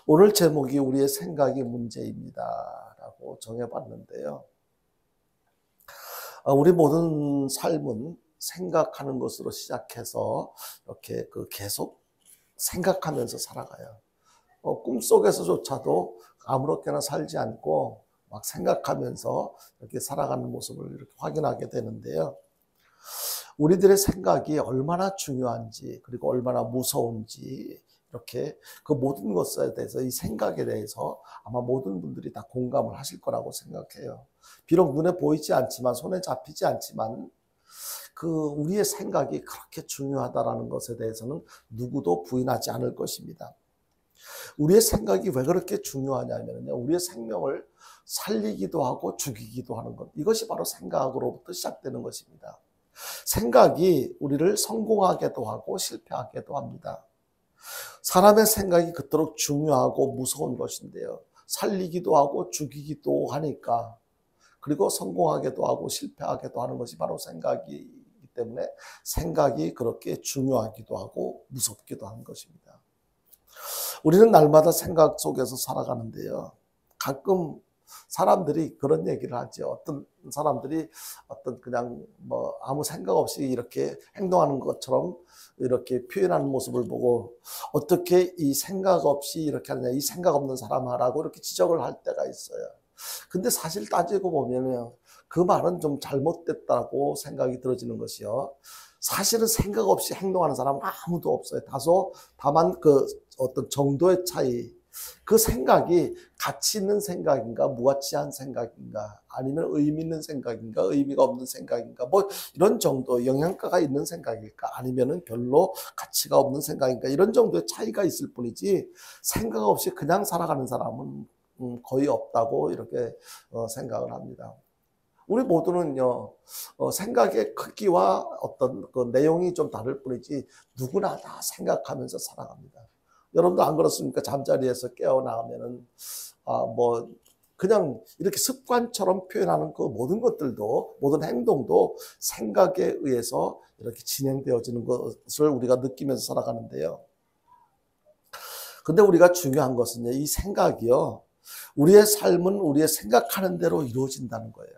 오늘 제목이 우리의 생각이 문제입니다 라고 정해봤는데요. 우리 모든 삶은 생각하는 것으로 시작해서 이렇게 계속 생각하면서 살아가요. 꿈속에서조차도 아무렇게나 살지 않고 막 생각하면서 이렇게 살아가는 모습을 이렇게 확인하게 되는데요. 우리들의 생각이 얼마나 중요한지, 그리고 얼마나 무서운지, 이렇게 그 모든 것에 대해서, 이 생각에 대해서 아마 모든 분들이 다 공감을 하실 거라고 생각해요. 비록 눈에 보이지 않지만, 손에 잡히지 않지만, 우리의 생각이 그렇게 중요하다는 것에 대해서는 누구도 부인하지 않을 것입니다. 우리의 생각이 왜 그렇게 중요하냐면요, 우리의 생명을 살리기도 하고 죽이기도 하는 것, 이것이 바로 생각으로부터 시작되는 것입니다. 생각이 우리를 성공하게도 하고 실패하게도 합니다. 사람의 생각이 그토록 중요하고 무서운 것인데요, 살리기도 하고 죽이기도 하니까, 그리고 성공하게도 하고 실패하게도 하는 것이 바로 생각이기 때문에 생각이 그렇게 중요하기도 하고 무섭기도 한 것입니다. 우리는 날마다 생각 속에서 살아가는데요, 가끔 사람들이 그런 얘기를 하죠. 어떤 사람들이 그냥 아무 생각 없이 이렇게 행동하는 것처럼 이렇게 표현하는 모습을 보고, 어떻게 이 생각 없이 이렇게 하느냐, 이 생각 없는 사람아라고 이렇게 지적을 할 때가 있어요. 근데 사실 따지고 보면요, 그 말은 좀 잘못됐다고 생각이 들어지는 것이요, 사실은 생각 없이 행동하는 사람은 아무도 없어요. 다만 어떤 정도의 차이, 그 생각이 가치 있는 생각인가, 무가치한 생각인가, 아니면 의미 있는 생각인가, 의미가 없는 생각인가, 이런 정도 영향가가 있는 생각일까, 아니면은 별로 가치가 없는 생각인가, 이런 정도의 차이가 있을 뿐이지, 생각 없이 그냥 살아가는 사람은 거의 없다고 이렇게 생각을 합니다. 우리 모두는요, 생각의 크기와 어떤 그 내용이 좀 다를 뿐이지 누구나 다 생각하면서 살아갑니다. 여러분도 안 그렇습니까? 잠자리에서 깨어나면은 그냥 이렇게 습관처럼 표현하는 그 모든 것들도, 모든 행동도 생각에 의해서 이렇게 진행되어지는 것을 우리가 느끼면서 살아가는데요. 근데 우리가 중요한 것은요, 이 생각이요, 우리의 삶은 우리의 생각하는 대로 이루어진다는 거예요.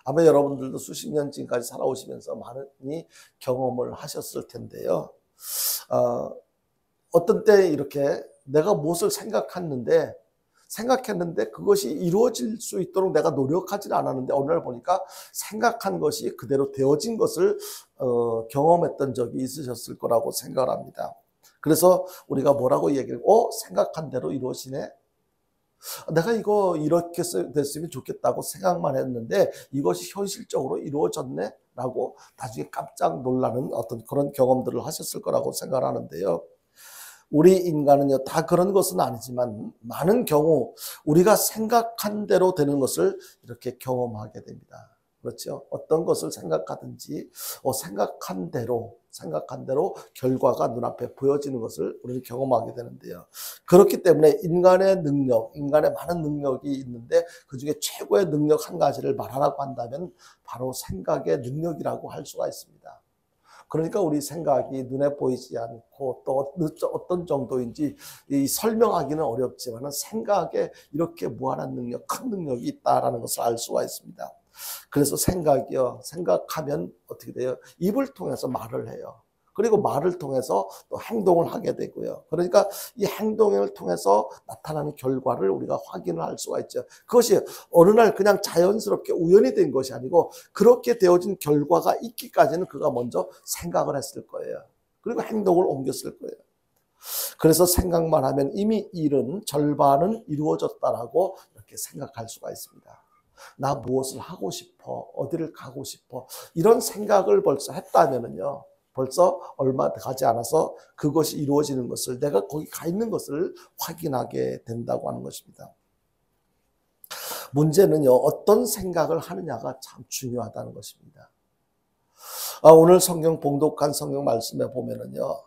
아마 여러분들도 수십 년 지금까지 살아오시면서 많이 경험을 하셨을 텐데요. 어떤 때 이렇게 내가 무엇을 생각했는데 그것이 이루어질 수 있도록 내가 노력하지 않았는데, 어느 날 보니까 생각한 것이 그대로 되어진 것을 경험했던 적이 있으셨을 거라고 생각을 합니다. 그래서 우리가 뭐라고 얘기를, 생각한 대로 이루어지네? 내가 이거 이렇게 됐으면 좋겠다고 생각만 했는데 이것이 현실적으로 이루어졌네? 라고 나중에 깜짝 놀라는 어떤 그런 경험들을 하셨을 거라고 생각하는데요. 우리 인간은요, 다 그런 것은 아니지만 많은 경우 우리가 생각한 대로 되는 것을 이렇게 경험하게 됩니다. 그렇죠? 어떤 것을 생각하든지 생각한 대로 결과가 눈앞에 보여지는 것을 우리는 경험하게 되는데요. 그렇기 때문에 인간의 많은 능력이 있는데 그중에 최고의 능력 한 가지를 말하라고 한다면 바로 생각의 능력이라고 할 수가 있습니다. 그러니까 우리 생각이 눈에 보이지 않고 또 어떤 정도인지 설명하기는 어렵지만 생각에 이렇게 무한한 능력, 큰 능력이 있다는 것을 알 수가 있습니다. 그래서 생각하면 어떻게 돼요? 입을 통해서 말을 해요. 그리고 말을 통해서 또 행동을 하게 되고요. 그러니까 이 행동을 통해서 나타나는 결과를 우리가 확인을 할 수가 있죠. 그것이 어느 날 그냥 자연스럽게 우연히 된 것이 아니고, 그렇게 되어진 결과가 있기까지는 그가 먼저 생각을 했을 거예요. 그리고 행동을 옮겼을 거예요. 그래서 생각만 하면 이미 일은 절반은 이루어졌다라고 이렇게 생각할 수가 있습니다. 나 무엇을 하고 싶어, 어디를 가고 싶어, 이런 생각을 벌써 했다면은요, 벌써 얼마 가지 않아서 그것이 이루어지는 것을, 내가 거기 가 있는 것을 확인하게 된다고 하는 것입니다. 문제는요, 어떤 생각을 하느냐가 참 중요하다는 것입니다. 오늘 봉독한 성경 말씀에 보면은요,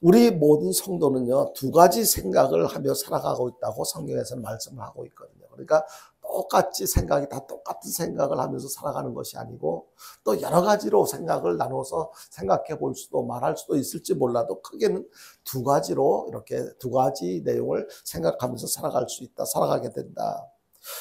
우리 모든 성도는요, 두 가지 생각을 하며 살아가고 있다고 성경에서는 말씀을 하고 있거든요. 그러니까 똑같이 생각이 다 똑같은 생각을 하면서 살아가는 것이 아니고 또 여러 가지로 생각을 나눠서 생각해 볼 수도 말할 수도 있을지 몰라도 크게는 두 가지로 이렇게 두 가지 내용을 생각하면서 살아갈 수 있다. 살아가게 된다.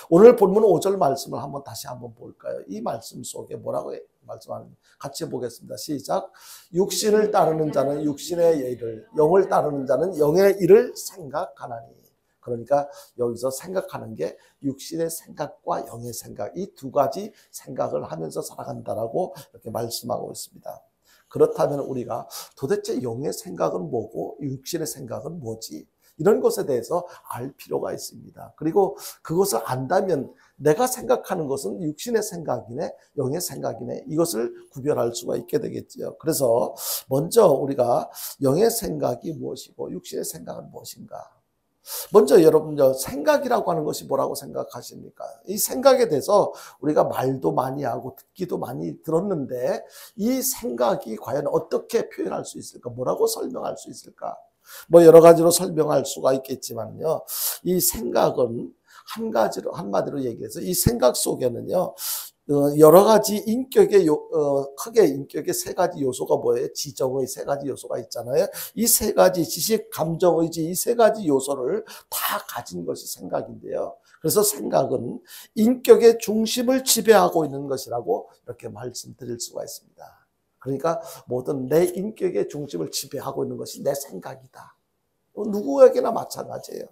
오늘 본문 5절 말씀을 다시 한번 볼까요? 이 말씀 속에 뭐라고 말씀하는지 같이 보겠습니다. 시작. 육신을 따르는 자는 육신의 일을, 영을 따르는 자는 영의 일을 생각하나니. 그러니까 여기서 생각하는 게 육신의 생각과 영의 생각, 이 두 가지 생각을 하면서 살아간다라고 이렇게 말씀하고 있습니다. 그렇다면 우리가 도대체 영의 생각은 뭐고 육신의 생각은 뭐지? 이런 것에 대해서 알 필요가 있습니다. 그리고 그것을 안다면 내가 생각하는 것은 육신의 생각이네, 영의 생각이네, 이것을 구별할 수가 있게 되겠지요. 그래서 먼저 우리가 영의 생각이 무엇이고 육신의 생각은 무엇인가? 먼저 여러분, 생각이라고 하는 것이 뭐라고 생각하십니까? 이 생각에 대해서 우리가 말도 많이 하고 듣기도 많이 들었는데 이 생각이 과연 어떻게 표현할 수 있을까? 뭐라고 설명할 수 있을까? 여러 가지로 설명할 수가 있겠지만요. 이 생각은 한마디로 얘기해서 이 생각 속에는요. 여러 가지 인격의 크게 인격의 세 가지 요소가 뭐예요? 지정의 세 가지 요소가 있잖아요. 이 세 가지 지식, 감정, 의지 이 세 가지 요소를 다 가진 것이 생각인데요. 그래서 생각은 인격의 중심을 지배하고 있는 것이라고 이렇게 말씀드릴 수가 있습니다. 그러니까 모든 내 인격의 중심을 지배하고 있는 것이 내 생각이다. 누구에게나 마찬가지예요.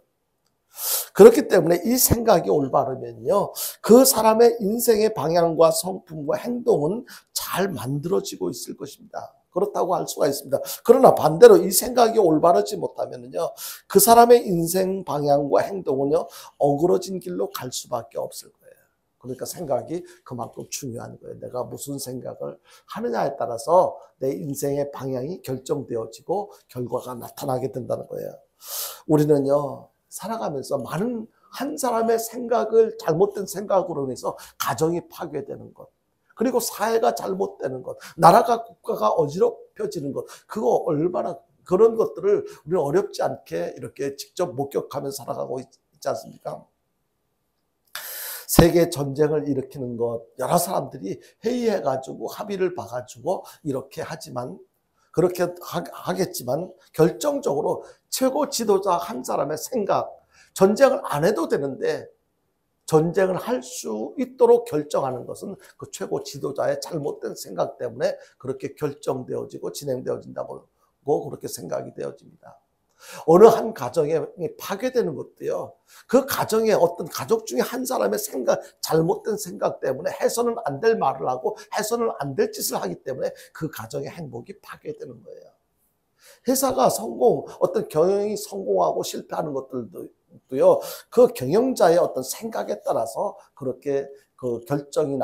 그렇기 때문에 이 생각이 올바르면요, 그 사람의 인생의 방향과 성품과 행동은 잘 만들어지고 있을 것입니다. 그렇다고 할 수가 있습니다. 그러나 반대로 이 생각이 올바르지 못하면요, 그 사람의 인생 방향과 행동은요, 어그러진 길로 갈 수밖에 없을 거예요. 그러니까 생각이 그만큼 중요한 거예요. 내가 무슨 생각을 하느냐에 따라서 내 인생의 방향이 결정되어지고 결과가 나타나게 된다는 거예요. 우리는요, 살아가면서 한 사람의 생각을 잘못된 생각으로 인해서 가정이 파괴되는 것, 그리고 사회가 잘못되는 것, 나라가 국가가 어지럽혀지는 것, 그거 얼마나 그런 것들을 우리는 어렵지 않게 이렇게 직접 목격하면서 살아가고 있지 않습니까? 세계 전쟁을 일으키는 것, 여러 사람들이 회의해가지고 합의를 봐가지고 이렇게 하지만 그렇게 하겠지만 결정적으로 최고 지도자 한 사람의 생각, 전쟁을 안 해도 되는데 전쟁을 할 수 있도록 결정하는 것은 그 최고 지도자의 잘못된 생각 때문에 그렇게 결정되어지고 진행되어진다고 그렇게 생각이 되어집니다. 어느 한 가정에 파괴되는 것도요, 그 가정에 어떤 가족 중에 한 사람의 잘못된 생각 때문에 해서는 안 될 말을 하고 해서는 안 될 짓을 하기 때문에 그 가정의 행복이 파괴되는 거예요. 회사가 어떤 경영이 성공하고 실패하는 것들도요, 그 경영자의 어떤 생각에 따라서 그렇게 그 결정이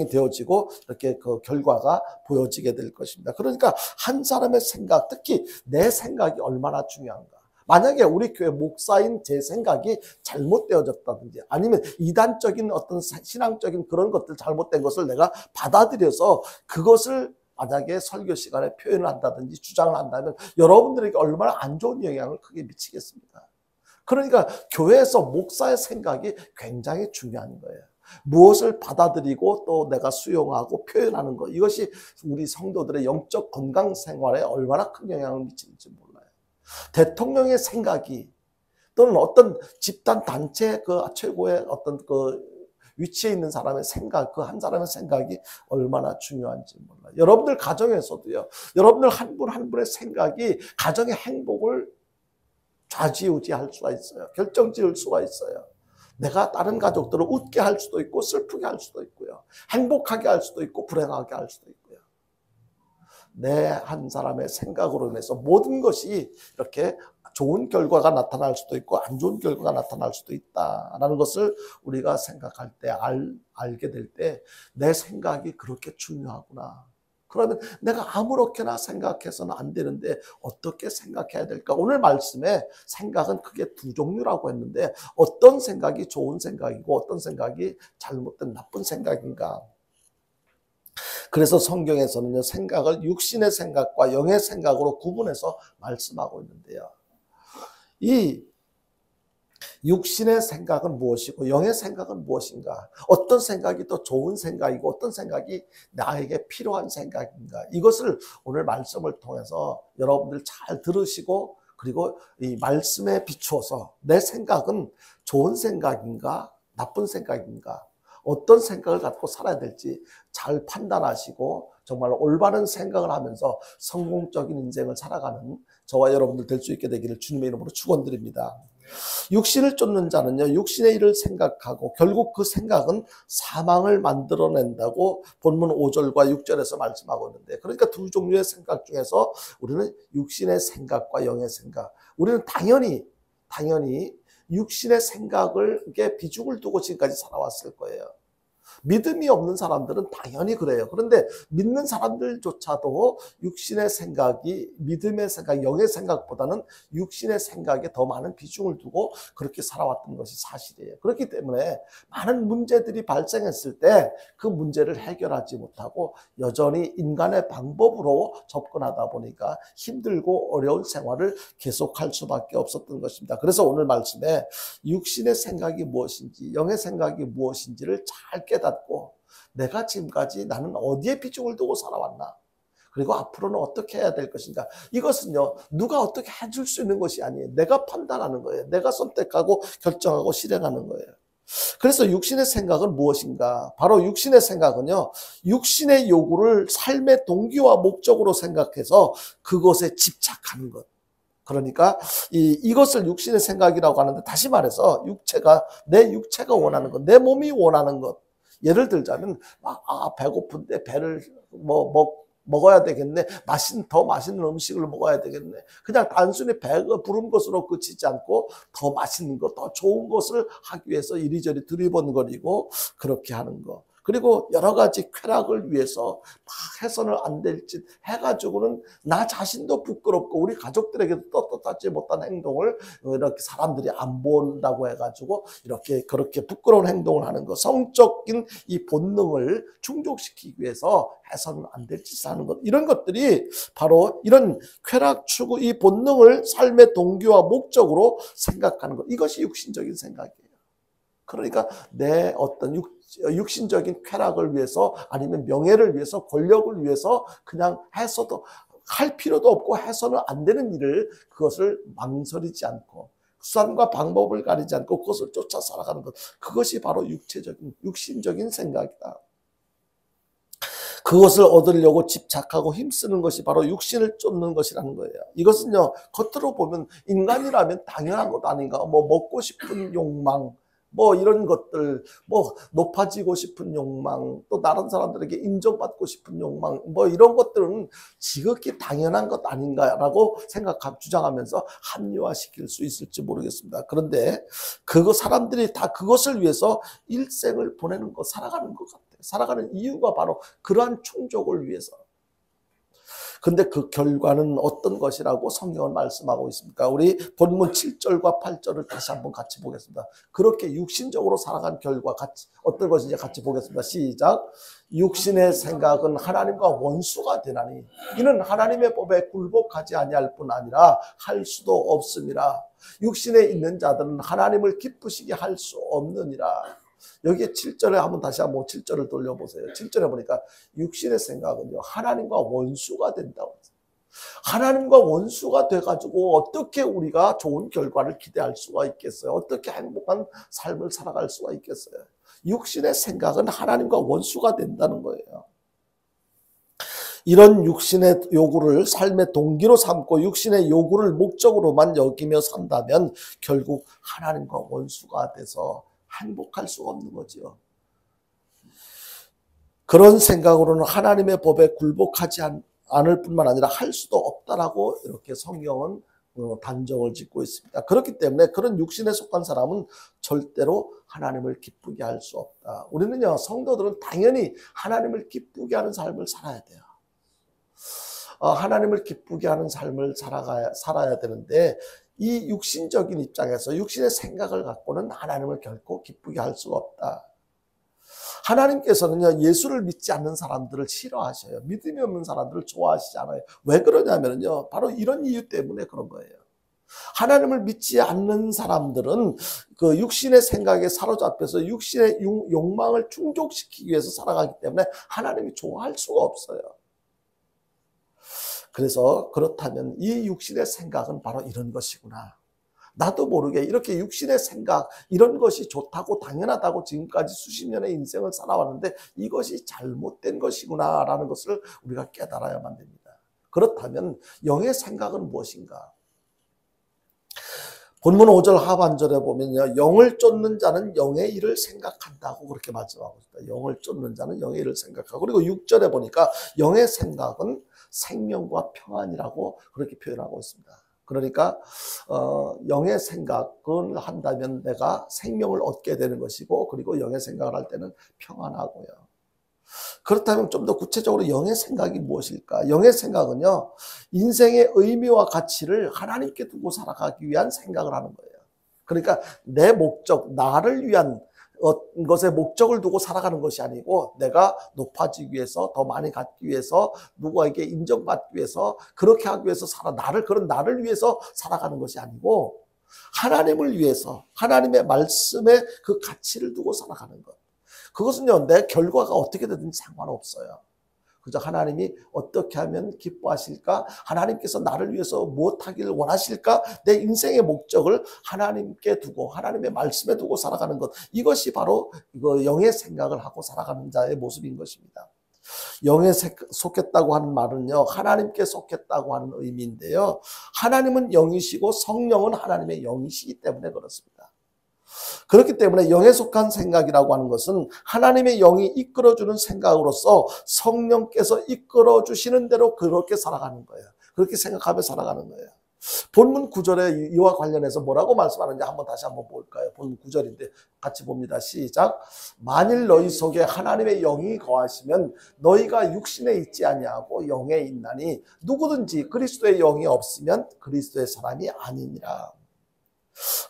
되어지고 이렇게 그 결과가 보여지게 될 것입니다. 그러니까 한 사람의 생각, 특히 내 생각이 얼마나 중요한가. 만약에 우리 교회 목사인 제 생각이 잘못되어졌다든지 아니면 이단적인 어떤 신앙적인 그런 것들 잘못된 것을 내가 받아들여서 그것을 만약에 설교 시간에 표현을 한다든지 주장을 한다면 여러분들에게 얼마나 안 좋은 영향을 크게 미치겠습니까? 그러니까 교회에서 목사의 생각이 굉장히 중요한 거예요. 무엇을 받아들이고 또 내가 수용하고 표현하는 것, 이것이 우리 성도들의 영적 건강 생활에 얼마나 큰 영향을 미치는지 몰라요. 대통령의 생각이 또는 어떤 집단 단체 그 최고의 어떤 그 위치에 있는 사람의 생각, 그 한 사람의 생각이 얼마나 중요한지 몰라요. 여러분들 가정에서도요, 여러분들 한 분 한 분의 생각이 가정의 행복을 좌지우지할 수가 있어요. 결정지을 수가 있어요. 내가 다른 가족들을 웃게 할 수도 있고 슬프게 할 수도 있고요. 행복하게 할 수도 있고 불행하게 할 수도 있고요. 내 한 사람의 생각으로 인해서 모든 것이 이렇게 좋은 결과가 나타날 수도 있고 안 좋은 결과가 나타날 수도 있다라는 것을 우리가 생각할 때 알게 될 때 내 생각이 그렇게 중요하구나. 그러면 내가 아무렇게나 생각해서는 안 되는데 어떻게 생각해야 될까? 오늘 말씀에 생각은 크게 두 종류라고 했는데 어떤 생각이 좋은 생각이고 어떤 생각이 잘못된 나쁜 생각인가? 그래서 성경에서는요, 생각을 육신의 생각과 영의 생각으로 구분해서 말씀하고 있는데요. 이 육신의 생각은 무엇이고 영의 생각은 무엇인가? 어떤 생각이 더 좋은 생각이고 어떤 생각이 나에게 필요한 생각인가? 이것을 오늘 말씀을 통해서 여러분들 잘 들으시고 그리고 이 말씀에 비추어서 내 생각은 좋은 생각인가? 나쁜 생각인가? 어떤 생각을 갖고 살아야 될지 잘 판단하시고 정말 올바른 생각을 하면서 성공적인 인생을 살아가는 저와 여러분들 될 수 있게 되기를 주님의 이름으로 축원드립니다. 육신을 쫓는 자는요, 육신의 일을 생각하고 결국 그 생각은 사망을 만들어낸다고 본문 5절과 6절에서 말씀하고 있는데, 그러니까 두 종류의 생각 중에서 우리는 육신의 생각과 영의 생각, 우리는 당연히 육신의 생각에 비중을 두고 지금까지 살아왔을 거예요. 믿음이 없는 사람들은 당연히 그래요. 그런데 믿는 사람들조차도 육신의 생각이 믿음의 생각, 영의 생각보다는 육신의 생각에 더 많은 비중을 두고 그렇게 살아왔던 것이 사실이에요. 그렇기 때문에 많은 문제들이 발생했을 때 그 문제를 해결하지 못하고 여전히 인간의 방법으로 접근하다 보니까 힘들고 어려운 생활을 계속할 수밖에 없었던 것입니다. 그래서 오늘 말씀에 육신의 생각이 무엇인지 영의 생각이 무엇인지를 잘 깨닫고 내가 지금까지 나는 어디에 비중을 두고 살아왔나, 그리고 앞으로는 어떻게 해야 될 것인가. 이것은요, 누가 어떻게 해줄 수 있는 것이 아니에요. 내가 판단하는 거예요. 내가 선택하고 결정하고 실행하는 거예요. 그래서 육신의 생각은 무엇인가? 바로 육신의 생각은요, 육신의 요구를 삶의 동기와 목적으로 생각해서 그것에 집착하는 것. 그러니까 이것을 육신의 생각이라고 하는데, 다시 말해서 내 육체가 원하는 것, 내 몸이 원하는 것. 예를 들자면 배고픈데 배를 먹어야 되겠네. 더 맛있는 음식을 먹어야 되겠네. 그냥 단순히 배가 부른 것으로 그치지 않고 더 맛있는 것, 더 좋은 것을 하기 위해서 이리저리 두리번거리고 그렇게 하는 것. 그리고 여러 가지 쾌락을 위해서 막 해서는 안 될 짓 해가지고는 나 자신도 부끄럽고 우리 가족들에게도 떳떳하지 못한 행동을 이렇게 사람들이 안 본다고 해가지고 그렇게 부끄러운 행동을 하는 것, 성적인 이 본능을 충족시키기 위해서 해서는 안 될 짓을 하는 것, 이런 것들이 바로 이런 쾌락 추구, 이 본능을 삶의 동기와 목적으로 생각하는 것, 이것이 육신적인 생각이에요. 그러니까 내 어떤 육신적인 쾌락을 위해서, 아니면 명예를 위해서, 권력을 위해서 그냥 해서도 할 필요도 없고 해서는 안 되는 일을, 그것을 망설이지 않고 수단과 방법을 가리지 않고 그것을 쫓아 살아가는 것, 그것이 바로 육신적인 생각이다. 그것을 얻으려고 집착하고 힘쓰는 것이 바로 육신을 쫓는 것이라는 거예요. 이것은요, 겉으로 보면 인간이라면 당연한 것 아닌가. 먹고 싶은 욕망, 이런 것들, 높아지고 싶은 욕망, 또 다른 사람들에게 인정받고 싶은 욕망, 이런 것들은 지극히 당연한 것 아닌가라고 주장하면서 합리화시킬 수 있을지 모르겠습니다. 그런데 사람들이 다 그것을 위해서 일생을 살아가는 것 같아요. 살아가는 이유가 바로 그러한 충족을 위해서. 근데 그 결과는 어떤 것이라고 성경은 말씀하고 있습니까? 우리 본문 7절과 8절을 다시 한번 같이 보겠습니다. 그렇게 육신적으로 살아간 결과 어떤 것인지 같이 보겠습니다. 시작. 육신의 생각은 하나님과 원수가 되나니 이는 하나님의 법에 굴복하지 아니할 뿐 아니라 할 수도 없음이라. 육신에 있는 자들은 하나님을 기쁘시게 할 수 없느니라. 여기에 7절에 다시 한번 7절을 돌려보세요. 7절에 보니까 육신의 생각은요, 하나님과 원수가 된다고 했어요. 하나님과 원수가 돼가지고 어떻게 우리가 좋은 결과를 기대할 수가 있겠어요? 어떻게 행복한 삶을 살아갈 수가 있겠어요? 육신의 생각은 하나님과 원수가 된다는 거예요. 이런 육신의 요구를 삶의 동기로 삼고 육신의 요구를 목적으로만 여기며 산다면 결국 하나님과 원수가 돼서 행복할 수가 없는 거죠. 그런 생각으로는 하나님의 법에 굴복하지 않을 뿐만 아니라 할 수도 없다라고 이렇게 성경은 단정을 짓고 있습니다. 그렇기 때문에 그런 육신에 속한 사람은 절대로 하나님을 기쁘게 할 수 없다. 우리는요, 성도들은 당연히 하나님을 기쁘게 하는 삶을 살아야 돼요. 하나님을 기쁘게 하는 삶을 살아야 되는데, 이 육신적인 입장에서 육신의 생각을 갖고는 하나님을 결코 기쁘게 할 수가 없다. 하나님께서는요, 예수를 믿지 않는 사람들을 싫어하셔요. 믿음이 없는 사람들을 좋아하시지 않아요. 왜 그러냐면요, 바로 이런 이유 때문에 그런 거예요. 하나님을 믿지 않는 사람들은 그 육신의 생각에 사로잡혀서 육신의 욕망을 충족시키기 위해서 살아가기 때문에 하나님이 좋아할 수가 없어요. 그래서 그렇다면 이 육신의 생각은 바로 이런 것이구나. 나도 모르게 이렇게 육신의 생각, 이런 것이 좋다고 당연하다고 지금까지 수십 년의 인생을 살아왔는데 이것이 잘못된 것이구나라는 것을 우리가 깨달아야만 됩니다. 그렇다면 영의 생각은 무엇인가? 본문 5절 하반절에 보면요, 영을 쫓는 자는 영의 일을 생각한다고 그렇게 말씀하고 있습니다. 영을 쫓는 자는 영의 일을 생각하고, 그리고 6절에 보니까 영의 생각은 생명과 평안이라고 그렇게 표현하고 있습니다. 그러니까 영의 생각을 한다면 내가 생명을 얻게 되는 것이고, 그리고 영의 생각을 할 때는 평안하고요. 그렇다면 좀 더 구체적으로 영의 생각이 무엇일까? 영의 생각은요, 인생의 의미와 가치를 하나님께 두고 살아가기 위한 생각을 하는 거예요. 그러니까 내 목적, 나를 위한 것에 목적을 두고 살아가는 것이 아니고, 내가 높아지기 위해서, 더 많이 갖기 위해서, 누구에게 인정받기 위해서, 그렇게 하기 위해서 그런 나를 위해서 살아가는 것이 아니고, 하나님을 위해서, 하나님의 말씀에 그 가치를 두고 살아가는 것. 그것은요, 내 결과가 어떻게 되든지 상관없어요. 그저 하나님이 어떻게 하면 기뻐하실까? 하나님께서 나를 위해서 무엇하기를 원하실까? 내 인생의 목적을 하나님께 두고, 하나님의 말씀에 두고 살아가는 것. 이것이 바로 영의 생각을 하고 살아가는 자의 모습인 것입니다. 영에 속했다고 하는 말은요, 하나님께 속했다고 하는 의미인데요, 하나님은 영이시고 성령은 하나님의 영이시기 때문에 그렇습니다. 그렇기 때문에 영에 속한 생각이라고 하는 것은 하나님의 영이 이끌어주는 생각으로서 성령께서 이끌어주시는 대로 그렇게 살아가는 거예요. 그렇게 생각하며 살아가는 거예요. 본문 9절에 이와 관련해서 뭐라고 말씀하는지 다시 한번 볼까요? 본문 9절인데 같이 봅니다. 시작. 만일 너희 속에 하나님의 영이 거하시면 너희가 육신에 있지 아니하고 영에 있나니 누구든지 그리스도의 영이 없으면 그리스도의 사람이 아니니라.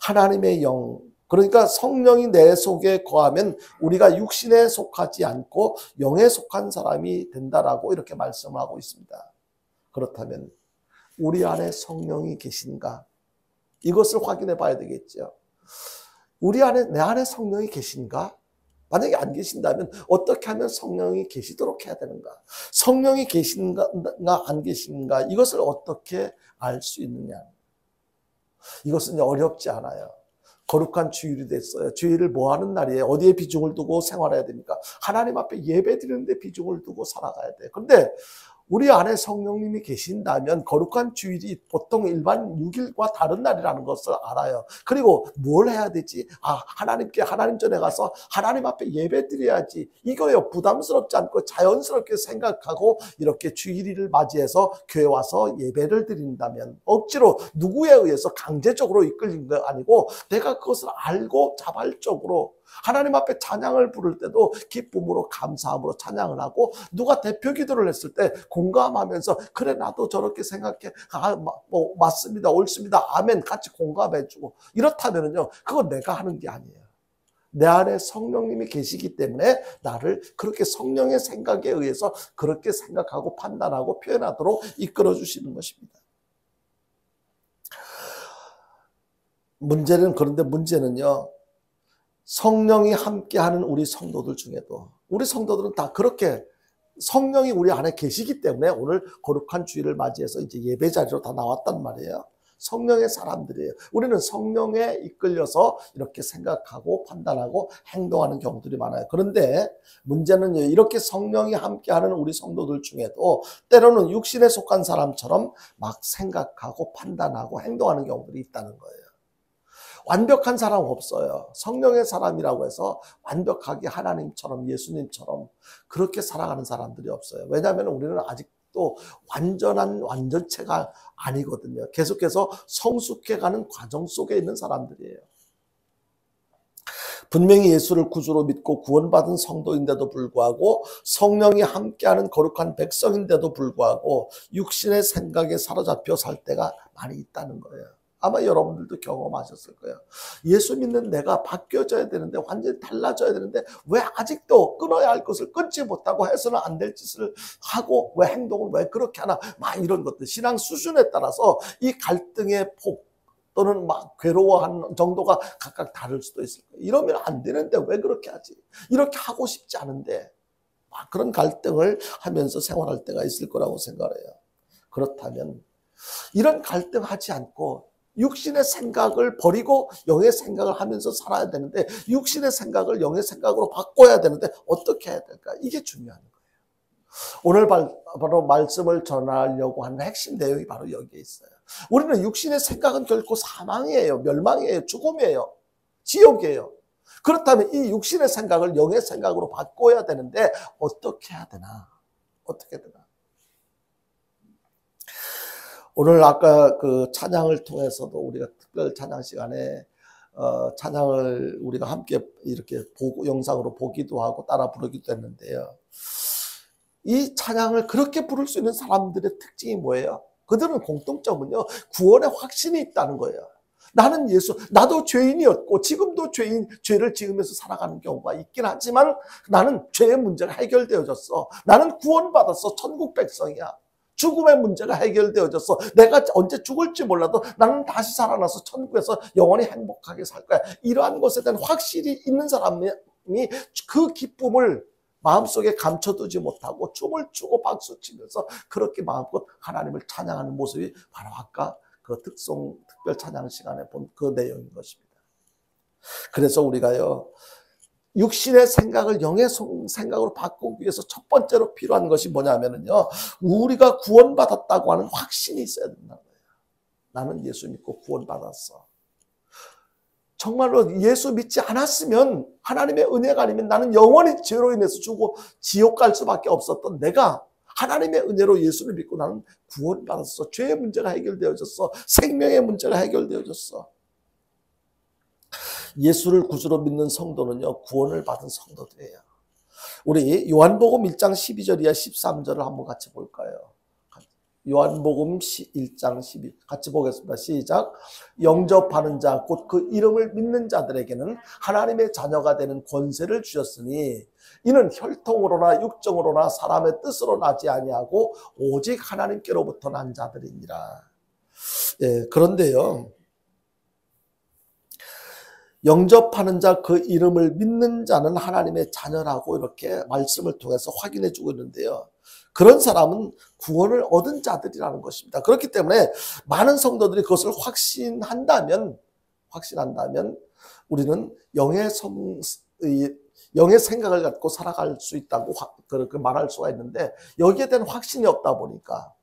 하나님의 영, 그러니까 성령이 내 속에 거하면 우리가 육신에 속하지 않고 영에 속한 사람이 된다라고 이렇게 말씀하고 있습니다. 그렇다면 우리 안에 성령이 계신가? 이것을 확인해 봐야 되겠죠. 내 안에 성령이 계신가? 만약에 안 계신다면 어떻게 하면 성령이 계시도록 해야 되는가? 성령이 계신가 안 계신가? 이것을 어떻게 알 수 있느냐? 이것은 어렵지 않아요. 거룩한 주일이 됐어요. 주일을 뭐 하는 날이에요? 어디에 비중을 두고 생활해야 됩니까? 하나님 앞에 예배 드리는 데 비중을 두고 살아가야 돼요. 그런데 우리 안에 성령님이 계신다면 거룩한 주일이 보통 일반 6일과 다른 날이라는 것을 알아요. 그리고 뭘 해야 되지? 하나님 전에 가서 하나님 앞에 예배 드려야지. 이거요. 부담스럽지 않고 자연스럽게 생각하고 이렇게 주일을 맞이해서 교회 와서 예배를 드린다면, 억지로 누구에 의해서 강제적으로 이끌린 거 아니고 내가 그것을 알고 자발적으로 하나님 앞에 찬양을 부를 때도 기쁨으로 감사함으로 찬양을 하고, 누가 대표 기도를 했을 때 공감하면서 그래 나도 저렇게 생각해, 맞습니다, 옳습니다, 아멘 같이 공감해주고, 이렇다면요 그건 내가 하는 게 아니에요. 내 안에 성령님이 계시기 때문에 나를 그렇게 성령의 생각에 의해서 그렇게 생각하고 판단하고 표현하도록 이끌어 주시는 것입니다. 그런데 문제는요, 성령이 함께하는 우리 성도들 중에도, 우리 성도들은 다 그렇게 성령이 우리 안에 계시기 때문에 오늘 거룩한 주일을 맞이해서 이제 예배 자리로 다 나왔단 말이에요. 성령의 사람들이에요. 우리는 성령에 이끌려서 이렇게 생각하고 판단하고 행동하는 경우들이 많아요. 그런데 문제는 이렇게 성령이 함께하는 우리 성도들 중에도 때로는 육신에 속한 사람처럼 막 생각하고 판단하고 행동하는 경우들이 있다는 거예요. 완벽한 사람 없어요. 성령의 사람이라고 해서 완벽하게 하나님처럼 예수님처럼 그렇게 살아가는 사람들이 없어요. 왜냐하면 우리는 아직도 완전한 완전체가 아니거든요. 계속해서 성숙해가는 과정 속에 있는 사람들이에요. 분명히 예수를 구주로 믿고 구원받은 성도인데도 불구하고, 성령이 함께하는 거룩한 백성인데도 불구하고 육신의 생각에 사로잡혀 살 때가 많이 있다는 거예요. 아마 여러분들도 경험하셨을 거예요. 예수 믿는 내가 바뀌어져야 되는데, 완전히 달라져야 되는데 왜 아직도 끊어야 할 것을 끊지 못하고 해서는 안 될 짓을 하고, 왜 행동을 왜 그렇게 하나, 막 이런 것들, 신앙 수준에 따라서 이 갈등의 폭, 또는 막 괴로워하는 정도가 각각 다를 수도 있을 거예요. 이러면 안 되는데 왜 그렇게 하지? 이렇게 하고 싶지 않은데 막 그런 갈등을 하면서 생활할 때가 있을 거라고 생각해요. 그렇다면 이런 갈등하지 않고 육신의 생각을 버리고 영의 생각을 하면서 살아야 되는데 육신의 생각을 영의 생각으로 바꿔야 되는데 어떻게 해야 될까? 이게 중요한 거예요. 오늘 바로 말씀을 전하려고 하는 핵심 내용이 바로 여기에 있어요. 우리는 육신의 생각은 결코 사망이에요. 멸망이에요. 죽음이에요. 지옥이에요. 그렇다면 이 육신의 생각을 영의 생각으로 바꿔야 되는데 어떻게 해야 되나? 어떻게 되나? 오늘 아까 그 찬양을 통해서도 우리가 특별 찬양 시간에 찬양을 우리가 함께 이렇게 영상으로 보기도 하고 따라 부르기도 했는데요. 이 찬양을 그렇게 부를 수 있는 사람들의 특징이 뭐예요? 그들은 공통점은요, 구원의 확신이 있다는 거예요. 나는 나도 죄인이었고 지금도 죄를 지으면서 살아가는 경우가 있긴 하지만 나는 죄의 문제가 해결되어졌어. 나는 구원받았어. 천국 백성이야. 죽음의 문제가 해결되어졌어. 내가 언제 죽을지 몰라도 나는 다시 살아나서 천국에서 영원히 행복하게 살 거야. 이러한 것에 대한 확실히 있는 사람이 그 기쁨을 마음속에 감춰두지 못하고 춤을 추고 박수치면서 그렇게 마음껏 하나님을 찬양하는 모습이 바로 아까 그 특별 찬양 시간에 본 그 내용인 것입니다. 그래서 우리가요, 육신의 생각을 영의 생각으로 바꾸기 위해서 첫 번째로 필요한 것이 뭐냐면요, 우리가 구원받았다고 하는 확신이 있어야 된다는 거예요. 나는 예수 믿고 구원받았어. 정말로 예수 믿지 않았으면, 하나님의 은혜가 아니면 나는 영원히 죄로 인해서 죽고 지옥 갈 수밖에 없었던 내가 하나님의 은혜로 예수를 믿고 나는 구원받았어. 죄의 문제가 해결되어졌어. 생명의 문제가 해결되어졌어. 예수를 구주로 믿는 성도는요, 구원을 받은 성도들이에요. 우리 요한복음 1장 12절 이하 13절을 한번 같이 볼까요? 요한복음 1장 12 같이 보겠습니다. 시작. 영접하는 자 곧 그 이름을 믿는 자들에게는 하나님의 자녀가 되는 권세를 주셨으니 이는 혈통으로나 육정으로나 사람의 뜻으로 나지 아니하고 오직 하나님께로부터 난 자들이니라. 예, 그런데요, 영접하는 자 그 이름을 믿는 자는 하나님의 자녀라고 이렇게 말씀을 통해서 확인해 주고 있는데요. 그런 사람은 구원을 얻은 자들이라는 것입니다. 그렇기 때문에 많은 성도들이 그것을 확신한다면 우리는 영의 생각을 갖고 살아갈 수 있다고 그렇게 말할 수가 있는데 여기에 대한 확신이 없다 보니까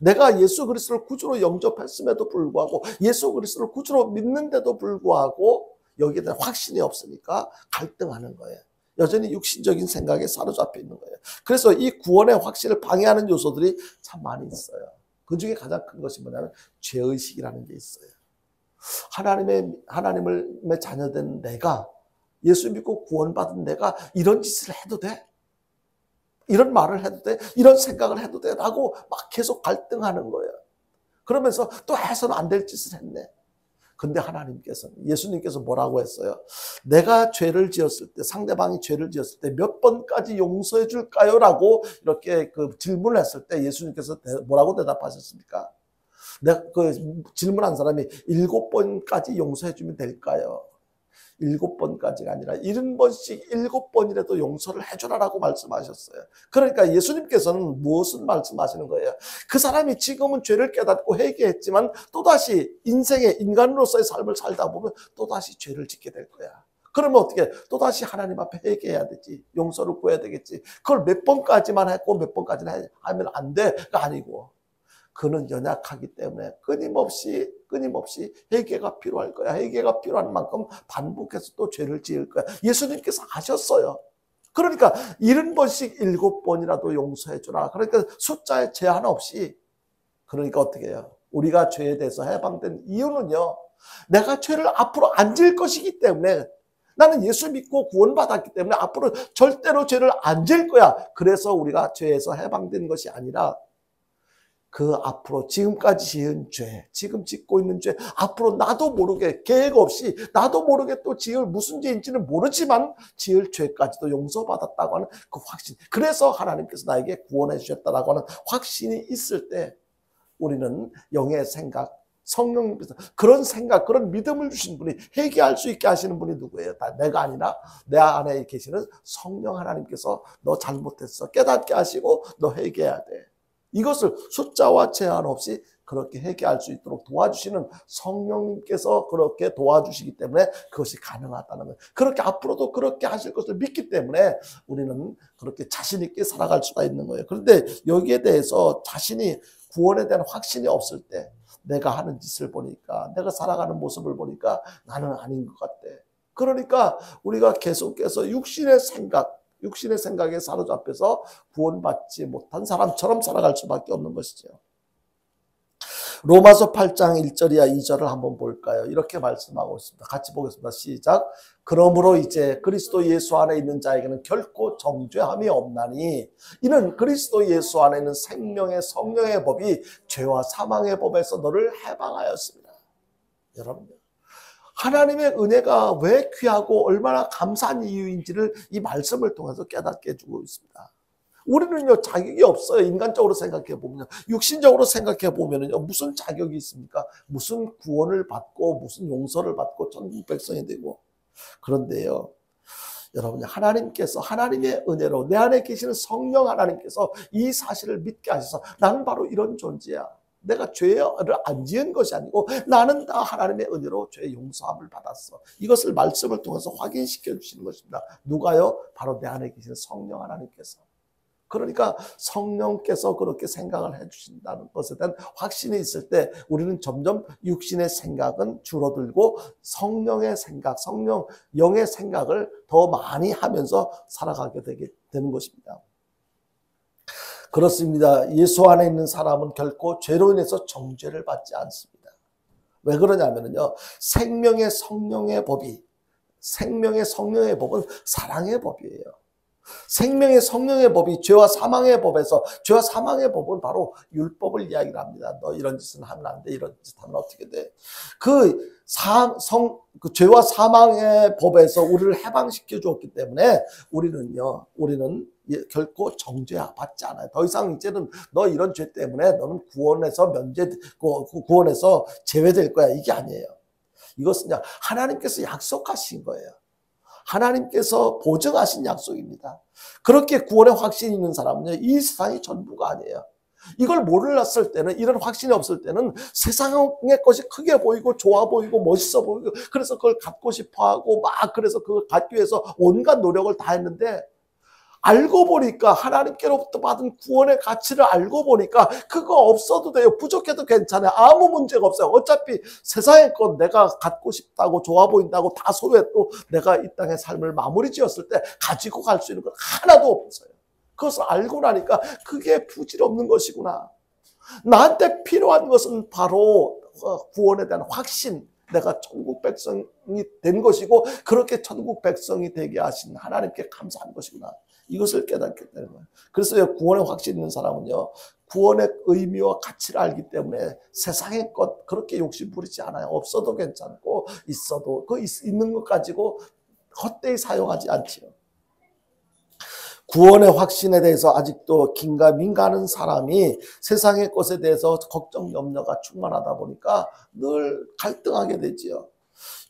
내가 예수 그리스도를 구주로 영접했음에도 불구하고 예수 그리스도를 구주로 믿는데도 불구하고 여기에 대한 확신이 없으니까 갈등하는 거예요. 여전히 육신적인 생각에 사로잡혀 있는 거예요. 그래서 이 구원의 확신을 방해하는 요소들이 참 많이 있어요. 그 중에 가장 큰 것이 뭐냐면 죄의식이라는 게 있어요. 하나님의 자녀된 내가, 예수 믿고 구원받은 내가 이런 짓을 해도 돼? 이런 말을 해도 돼? 이런 생각을 해도 돼? 라고 막 계속 갈등하는 거예요. 그러면서 또 해서는 안 될 짓을 했네. 근데 예수님께서 뭐라고 했어요? 내가 죄를 지었을 때, 상대방이 죄를 지었을 때 몇 번까지 용서해 줄까요? 라고 이렇게 그 질문을 했을 때 예수님께서 뭐라고 대답하셨습니까? 내가 그 질문한 사람이 7번까지 용서해 주면 될까요? 7번까지가 아니라 70번씩 7번이라도 용서를 해줘라라고 말씀하셨어요. 그러니까 예수님께서는 무엇을 말씀하시는 거예요? 그 사람이 지금은 죄를 깨닫고 회개했지만 또다시 인간으로서의 삶을 살다 보면 또다시 죄를 짓게 될 거야. 그러면 어떻게? 또다시 하나님 앞에 회개해야 되지. 용서를 구해야 되겠지. 그걸 몇 번까지만 했고 몇 번까지는 하면 안 돼가 아니고 그는 연약하기 때문에 끊임없이 회개가 필요할 거야. 회개가 필요한 만큼 반복해서 또 죄를 지을 거야. 예수님께서 아셨어요. 그러니까 70번씩 7번이라도 용서해 주라. 그러니까 숫자에 제한 없이. 그러니까 어떻게 해요? 우리가 죄에 대해서 해방된 이유는요, 내가 죄를 앞으로 안 지을 것이기 때문에, 나는 예수 믿고 구원받았기 때문에 앞으로 절대로 죄를 안 지을 거야. 그래서 우리가 죄에서 해방된 것이 아니라 그 앞으로 지금까지 지은 죄, 지금 짓고 있는 죄, 앞으로 나도 모르게 계획 없이 나도 모르게 또 지을 무슨 죄인지는 모르지만 지을 죄까지도 용서받았다고 하는 그 확신. 그래서 하나님께서 나에게 구원해 주셨다라고 하는 확신이 있을 때 우리는 영의 생각, 성령님께서 그런 생각, 그런 믿음을 주신 분이, 회개할 수 있게 하시는 분이 누구예요? 다 내가 아니라 내 안에 계시는 성령 하나님께서 너 잘못했어 깨닫게 하시고 너 회개해야 돼. 이것을 숫자와 제한 없이 그렇게 회개할 수 있도록 도와주시는 성령님께서 그렇게 도와주시기 때문에 그것이 가능하다는 거예요. 그렇게 앞으로도 그렇게 하실 것을 믿기 때문에 우리는 그렇게 자신 있게 살아갈 수가 있는 거예요. 그런데 여기에 대해서 자신이 구원에 대한 확신이 없을 때, 내가 하는 짓을 보니까, 내가 살아가는 모습을 보니까 나는 아닌 것 같아. 그러니까 우리가 계속해서 육신의 생각에 사로잡혀서 구원받지 못한 사람처럼 살아갈 수밖에 없는 것이죠. 로마서 8장 1절이야 2절을 한번 볼까요? 이렇게 말씀하고 있습니다. 같이 보겠습니다. 시작. 그러므로 이제 그리스도 예수 안에 있는 자에게는 결코 정죄함이 없나니 이는 그리스도 예수 안에 있는 생명의 성령의 법이 죄와 사망의 법에서 너를 해방하였습니다. 여러분, 하나님의 은혜가 왜 귀하고 얼마나 감사한 이유인지를 이 말씀을 통해서 깨닫게 해주고 있습니다. 우리는요, 자격이 없어요. 인간적으로 생각해 보면요. 육신적으로 생각해 보면요. 무슨 자격이 있습니까? 무슨 구원을 받고, 무슨 용서를 받고, 천국 백성이 되고. 그런데요, 여러분, 하나님께서 하나님의 은혜로 내 안에 계시는 성령 하나님께서 이 사실을 믿게 하셔서 나는 바로 이런 존재야. 내가 죄를 안 지은 것이 아니고 나는 다 하나님의 은혜로 죄 용서함을 받았어. 이것을 말씀을 통해서 확인시켜 주시는 것입니다. 누가요? 바로 내 안에 계시는 성령 하나님께서. 그러니까 성령께서 그렇게 생각을 해주신다는 것에 대한 확신이 있을 때 우리는 점점 육신의 생각은 줄어들고 성령의 생각, 성령, 영의 생각을 더 많이 하면서 살아가게 되는 것입니다. 그렇습니다. 예수 안에 있는 사람은 결코 죄로 인해서 정죄를 받지 않습니다. 왜 그러냐면요. 생명의 성령의 법은 사랑의 법이에요. 생명의 성령의 법이 죄와 사망의 법에서, 죄와 사망의 법은 바로 율법을 이야기를 합니다. 너 이런 짓은 하면 안 돼. 이런 짓 하면 어떻게 돼. 그 죄와 사망의 법에서 우리를 해방시켜 주었기 때문에 우리는 결코 정죄받지 않아요. 더 이상 이제는 너 이런 죄 때문에 너는 구원에서 제외될 거야. 이게 아니에요. 이것은 하나님께서 약속하신 거예요. 하나님께서 보증하신 약속입니다. 그렇게 구원의 확신이 있는 사람은요, 이 세상이 전부가 아니에요. 이걸 몰랐을 때는, 이런 확신이 없을 때는 세상의 것이 크게 보이고 좋아 보이고 멋있어 보이고 그래서 그걸 갖고 싶어 하고 그래서 그걸 갖기 위해서 온갖 노력을 다 했는데 알고 보니까 하나님께로부터 받은 구원의 가치를 알고 보니까 그거 없어도 돼요. 부족해도 괜찮아요. 아무 문제가 없어요. 어차피 세상의 것 내가 갖고 싶다고 좋아 보인다고 다 소유했고 내가 이 땅의 삶을 마무리 지었을 때 가지고 갈 수 있는 건 하나도 없어요. 그것을 알고 나니까 그게 부질없는 것이구나. 나한테 필요한 것은 바로 구원에 대한 확신. 내가 천국 백성이 된 것이고 그렇게 천국 백성이 되게 하신 하나님께 감사한 것이구나. 이것을 깨닫게 되는 거예요. 그래서 구원의 확신 있는 사람은요, 구원의 의미와 가치를 알기 때문에 세상의 것 그렇게 욕심 부리지 않아요. 없어도 괜찮고 있어도 그 있는 것 가지고 헛되이 사용하지 않지요. 구원의 확신에 대해서 아직도 긴가민가하는 사람이 세상의 것에 대해서 걱정, 염려가 충만하다 보니까 늘 갈등하게 되지요.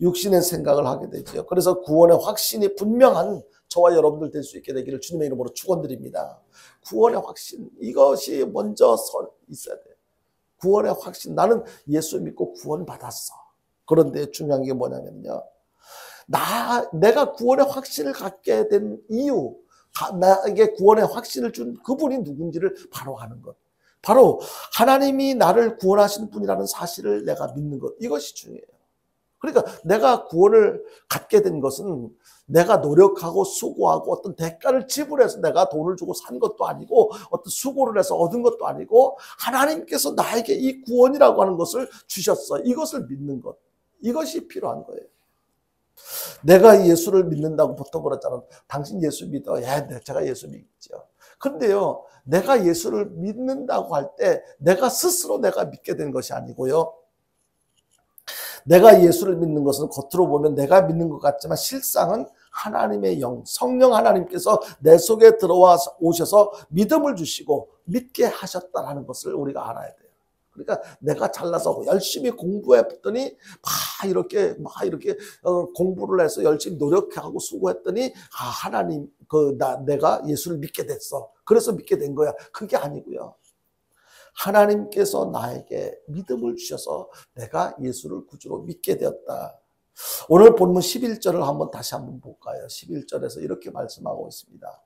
육신의 생각을 하게 되지요. 그래서 구원의 확신이 분명한 저와 여러분들 될 수 있게 되기를 주님의 이름으로 축원드립니다. 구원의 확신, 이것이 먼저 있어야 돼요. 구원의 확신, 나는 예수 믿고 구원 받았어. 그런데 중요한 게 뭐냐면요, 내가 구원의 확신을 갖게 된 이유, 나에게 구원의 확신을 준 그분이 누군지를 바로 아는 것. 바로 하나님이 나를 구원하신 분이라는 사실을 내가 믿는 것. 이것이 중요해요. 그러니까 내가 구원을 갖게 된 것은 내가 노력하고 수고하고 어떤 대가를 지불해서 내가 돈을 주고 산 것도 아니고 어떤 수고를 해서 얻은 것도 아니고 하나님께서 나에게 이 구원이라고 하는 것을 주셨어. 이것을 믿는 것. 이것이 필요한 거예요. 내가 예수를 믿는다고 보통 그러잖아요. 당신 예수 믿어. 제가 예수 믿죠. 근데요, 내가 예수를 믿는다고 할 때 내가 스스로 내가 믿게 된 것이 아니고요. 내가 예수를 믿는 것은 겉으로 보면 내가 믿는 것 같지만 실상은 하나님의 영, 성령 하나님께서 내 속에 들어와 오셔서 믿음을 주시고 믿게 하셨다는 것을 우리가 알아야 돼요. 그러니까 내가 잘나서 열심히 공부했더니 막 이렇게 공부를 해서 열심히 노력하고 수고했더니 하나님 내가 예수를 믿게 됐어. 그래서 믿게 된 거야. 그게 아니고요. 하나님께서 나에게 믿음을 주셔서 내가 예수를 구주로 믿게 되었다. 오늘 본문 11절을 다시 한번 볼까요? 11절에서 이렇게 말씀하고 있습니다.